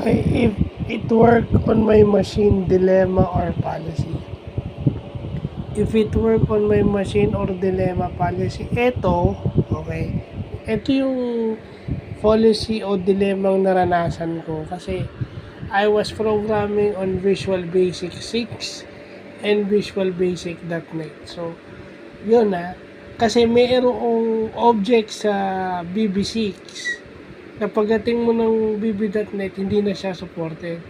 Okay, if it work on my machine, dilemma or policy. If it work on my machine or dilemma policy, okay, ito yung policy o dilemma ang naranasan ko kasi I was programming on Visual Basic 6 and Visual Basic.NET. So, yun kasi mayroong object sa VB6 na pagdating mo ng VB.NET, hindi na siya supported.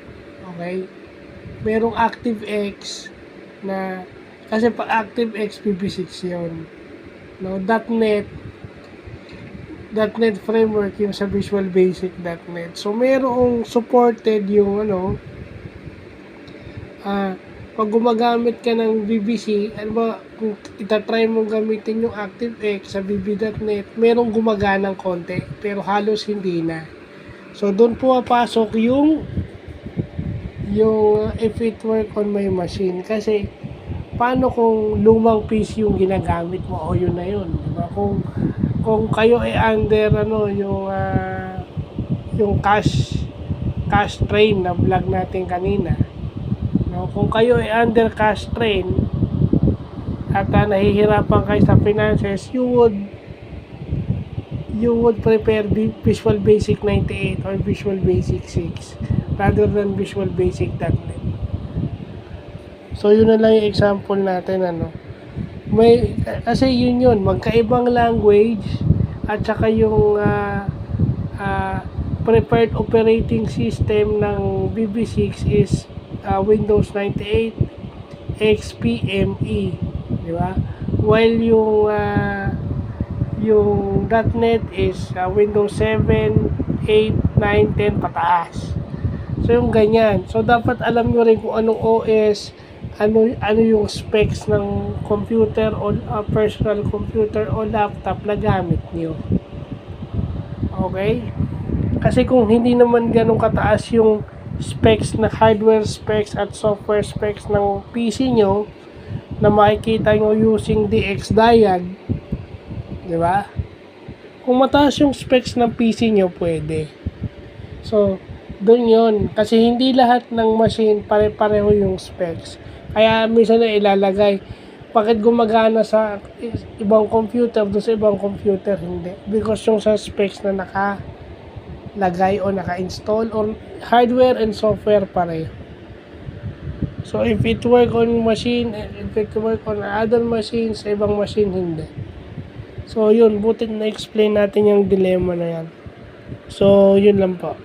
Okay? Merong ActiveX na, kasi pag ActiveX, VB6 yun. No, .NET framework yung sa Visual Basic.NET. So, merong supported yung pag gumagamit ka ng VBC, kung itatry mong gamitin yung ActiveX sa VB.NET, merong gumaganang konti, pero halos hindi na. So, doon pumapasok yung if it work on my machine. Kasi, paano kung lumang PC yung ginagamit mo, o yun na yun, diba? Kung kayo ay under yung cash train na vlog natin kanina, no? Kung kayo ay under cash train at nahihirapan kayo sa finances, you would prepare Visual Basic 98 or Visual Basic 6 rather than Visual Basic.NET. So yun na lang yung example natin, kasi yun magkaibang language at saka yung preferred operating system ng VB6 is Windows 98 XP/ME, di ba? While yung .NET is Windows 7, 8, 9, 10 pataas. So yung ganyan. So dapat alam nyo rin kung anong OS, ano yung specs ng computer o personal computer o laptop na gamit nyo. Okay? Kasi kung hindi naman ganun kataas yung specs na hardware specs at software specs ng PC nyo na makikita nyo using DXDiag, di ba? Kung mataas yung specs ng PC nyo, pwede. So, doon yun. Kasi hindi lahat ng machine pare-pareho yung specs. Kaya minsan na ilalagay, bakit gumagana sa ibang computer, doon sa ibang computer hindi. Because yung sa specs na nakalagay o naka-install or hardware and software pareho. So if it work on machine, if it work on other machines, sa ibang machine hindi. So yun, buti na explain natin yung dilemma na yan. So yun lang po.